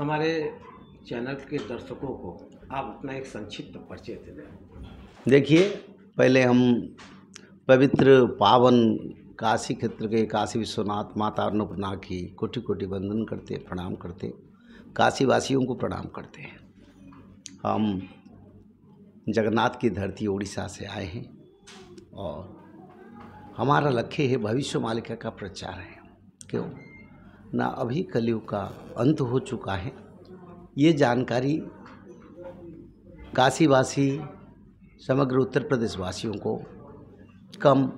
हमारे चैनल के दर्शकों को आप अपना एक संक्षिप्त परिचय दे दें। देखिए, पहले हम पवित्र पावन काशी क्षेत्र के काशी विश्वनाथ माता अन्नपूर्णा की कोटि कोटि वंदन करते, प्रणाम करते, काशी वासियों को प्रणाम करते हैं। हम जगन्नाथ की धरती उड़ीसा से आए हैं और हमारा लक्ष्य है भविष्य मालिका का प्रचार है। क्यों ना, अभी कलयुग का अंत हो चुका है। ये जानकारी काशीवासी समग्र उत्तर प्रदेश वासियों को कम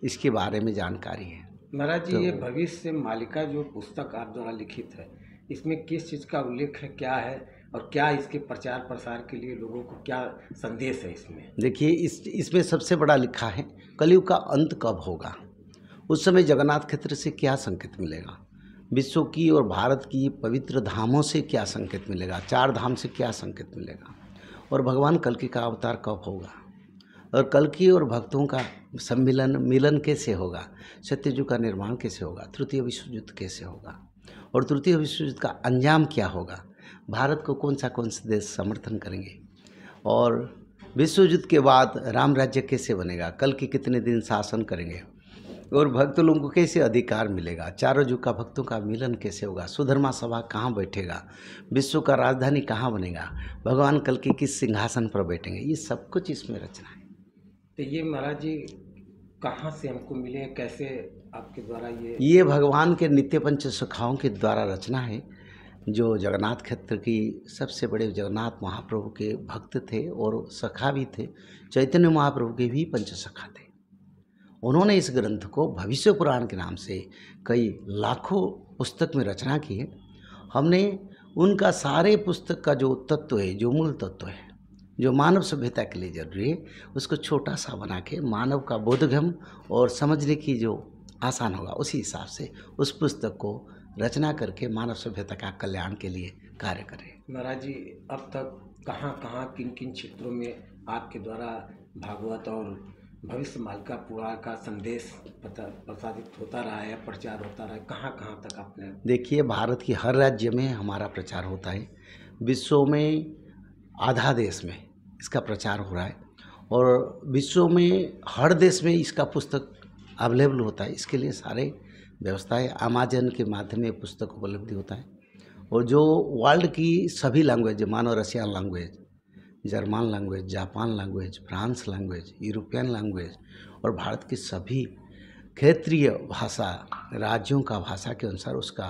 इसके बारे में जानकारी है। महाराज जी, ये भविष्य मालिका जो पुस्तक आप द्वारा लिखित है, इसमें किस चीज़ का उल्लेख है, क्या है और क्या इसके प्रचार प्रसार के लिए लोगों को क्या संदेश है इसमें? देखिए, इसमें सबसे बड़ा लिखा है कलयुग का अंत कब होगा, उस समय जगन्नाथ क्षेत्र से क्या संकेत मिलेगा, विश्व की और भारत की पवित्र धामों से क्या संकेत मिलेगा, चार धाम से क्या संकेत मिलेगा, और भगवान कल्कि का अवतार कब होगा, और कल्कि और भक्तों का सम्मिलन मिलन कैसे होगा, सत्ययुग का निर्माण कैसे होगा, तृतीय विश्व युद्ध कैसे होगा, और तृतीय विश्व युद्ध का अंजाम क्या होगा, भारत को कौन सा देश समर्थन करेंगे, और विश्व युद्ध के बाद राम राज्य कैसे बनेगा, कल्कि कितने दिन शासन करेंगे, और भक्त लोगों को कैसे अधिकार मिलेगा, चारों युग का भक्तों का मिलन कैसे होगा, सुधर्मा सभा कहाँ बैठेगा, विश्व का राजधानी कहाँ बनेगा, भगवान कल्कि किस सिंहासन पर बैठेंगे, ये सब कुछ इसमें रचना है। तो ये महाराज जी कहाँ से हमको मिले, कैसे आपके द्वारा ये भगवान के नित्य पंच सखाओं के द्वारा रचना है, जो जगन्नाथ क्षेत्र की सबसे बड़े जगन्नाथ महाप्रभु के भक्त थे और सखा भी थे। चैतन्य महाप्रभु के भी पंच सखा थे। उन्होंने इस ग्रंथ को भविष्य पुराण के नाम से कई लाखों पुस्तक में रचना की है। हमने उनका सारे पुस्तक का जो तत्व है, जो मूल तत्व है, जो मानव सभ्यता के लिए जरूरी है, उसको छोटा सा बना के मानव का बोधगम और समझने की जो आसान होगा, उसी हिसाब से उस पुस्तक को रचना करके मानव सभ्यता का कल्याण के लिए कार्य करें। महाराज जी, अब तक कहाँ कहाँ किन किन क्षेत्रों में आपके द्वारा भागवत और भविष्य मालिका पुराण का संदेश प्रसारित होता रहा है, प्रचार होता रहा है, कहाँ कहाँ तक आपने? देखिए, भारत की हर राज्य में हमारा प्रचार होता है, विश्व में आधा देश में इसका प्रचार हो रहा है, और विश्व में हर देश में इसका पुस्तक अवेलेबल होता है। इसके लिए सारे व्यवस्थाएं अमेजन के माध्यम में पुस्तक उपलब्ध होता है, और जो वर्ल्ड की सभी लैंग्वेज, मानो Russian language, German language, Japan language, France language, European language, और भारत की सभी क्षेत्रीय भाषा, राज्यों का भाषा के अनुसार उसका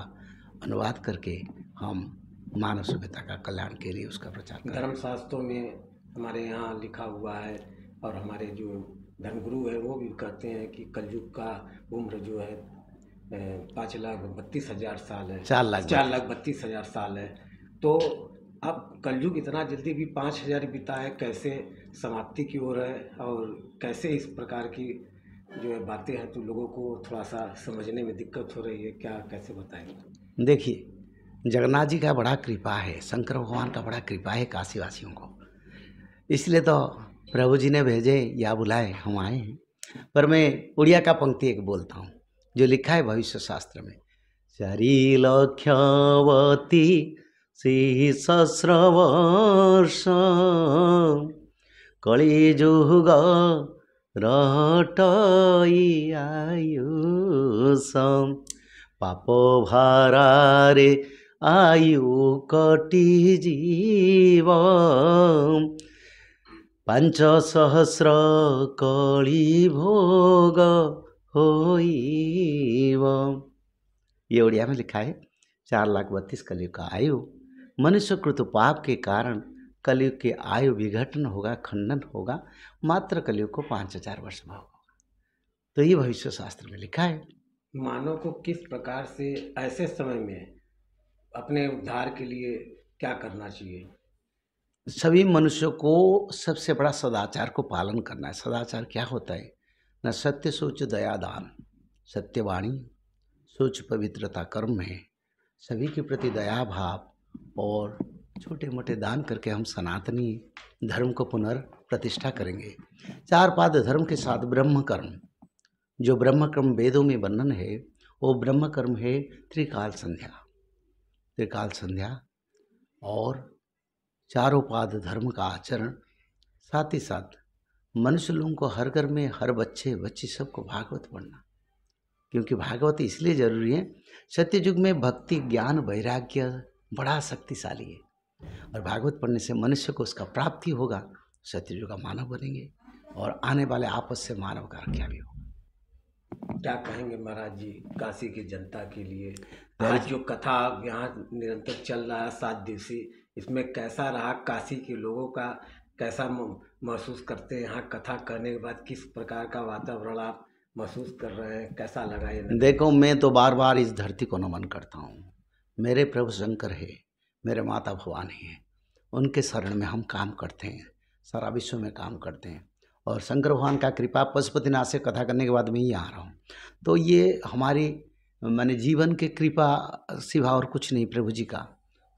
अनुवाद करके हम मानव सभ्यता का कल्याण के लिए उसका प्रचार करें। धर्मशास्त्रों में हमारे यहाँ लिखा हुआ है, और हमारे जो धर्मगुरु है वो भी कहते हैं कि कलयुग का उम्र जो है 5,32,000 साल है, 4,32,000 साल है। तो अब कलयुग इतना जल्दी भी 5,000 बीता है, कैसे समाप्ति की ओर है, और कैसे इस प्रकार की जो है बातें हैं तो लोगों को थोड़ा सा समझने में दिक्कत हो रही है, क्या कैसे बताएंगे? देखिए, जगन्नाथ जी का बड़ा कृपा है, शंकर भगवान का बड़ा कृपा है काशीवासियों को, इसलिए तो प्रभु जी ने भेजे या बुलाए, हम आए हैं। पर मैं उड़िया का पंक्ति एक बोलता हूँ, जो लिखा है भविष्य शास्त्र में, चारि लक्षवती श्री सहस्र वर्ष कलिजुग रटई आयुष पाप भारारे आयु कटि जीव 5,000 कली भोग होइब। ये उड़िया में लिखा है, 4,32,000 कलयुग का आयु, मनुष्य कृत पाप के कारण कलयुग के आयु विघटन होगा, खंडन होगा, मात्र कलयुग को 5,000 वर्ष में होगा। तो ये भविष्य शास्त्र में लिखा है। मानव को किस प्रकार से ऐसे समय में अपने उद्धार के लिए क्या करना चाहिए? सभी मनुष्यों को सबसे बड़ा सदाचार को पालन करना है। सदाचार क्या होता है? न सत्य सोच दया दान, सत्यवाणी सोच पवित्रता कर्म है, सभी के प्रति दया भाव और छोटे मोटे दान करके हम सनातनी धर्म को पुनर्प्रतिष्ठा करेंगे। 4 पाद धर्म के साथ ब्रह्म कर्म, जो ब्रह्म कर्म वेदों में वर्णन है, वो ब्रह्म कर्म है त्रिकाल संध्या। त्रिकाल संध्या और चारों पाद धर्म का आचरण, साथ ही साथ मनुष्य लोगों को हर घर में हर बच्चे बच्ची सबको भागवत पढ़ना, क्योंकि भागवत इसलिए जरूरी है, सत्ययुग में भक्ति ज्ञान वैराग्य बड़ा शक्तिशाली है और भागवत पढ़ने से मनुष्य को उसका प्राप्ति होगा, सत्ययुग का मानव बनेंगे और आने वाले आपस से मानव का रक्षा भी होगा। क्या कहेंगे महाराज जी काशी की जनता के लिए? आज जो कथा यहाँ निरंतर चल रहा है 7 दिवसीय, इसमें कैसा रहा? काशी के लोगों का कैसा महसूस करते हैं? यहाँ कथा करने के बाद किस प्रकार का वातावरण आप महसूस कर रहे हैं? कैसा लगा ये? देखो, मैं तो बार बार इस धरती को नमन करता हूँ। मेरे प्रभु शंकर है, मेरे माता भवानी है, उनके शरण में हम काम करते हैं, सारा विश्व में काम करते हैं और शंकर भगवान का कृपा पशुपतिनाथ से कथा करने के बाद मैं ही आ रहा हूँ। तो ये हमारी मैंने जीवन के कृपा सिवा और कुछ नहीं प्रभु जी का।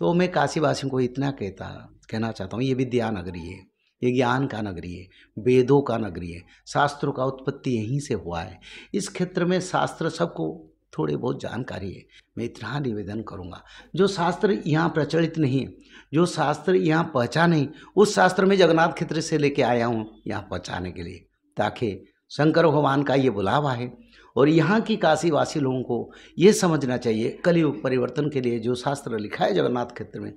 तो मैं काशी वासियों को इतना कहना चाहता हूँ, ये विद्या नगरी है, ये ज्ञान का नगरी है, वेदों का नगरी है, शास्त्रों का उत्पत्ति यहीं से हुआ है। इस क्षेत्र में शास्त्र सबको थोड़ी बहुत जानकारी है। मैं इतना निवेदन करूँगा, जो शास्त्र यहाँ प्रचलित नहीं है, जो शास्त्र यहाँ पहचान नहीं, उस शास्त्र में जगन्नाथ क्षेत्र से लेके आया हूँ यहाँ पहचाने के लिए, ताकि शंकर भगवान का ये बुलावा है और यहाँ की काशीवासी लोगों को ये समझना चाहिए, कलयुग परिवर्तन के लिए जो शास्त्र लिखा है जगन्नाथ क्षेत्र में,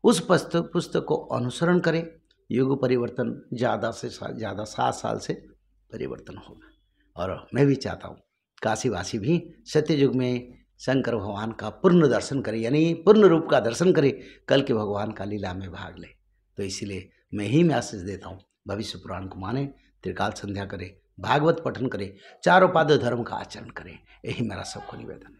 उस पुस्तक को अनुसरण करें। युग परिवर्तन ज़्यादा से ज़्यादा 7 साल से परिवर्तन होगा और मैं भी चाहता हूँ काशीवासी भी सत्ययुग में शंकर भगवान का पूर्ण दर्शन करें, यानी पूर्ण रूप का दर्शन करें, कल के भगवान का लीला में भाग ले। तो इसीलिए मैं ही मैसेज देता हूँ, भविष्य पुराण को माने, त्रिकाल संध्या करें, भागवत पठन करें, चारों पाद धर्म का आचरण करें, यही मेरा सबको निवेदन है।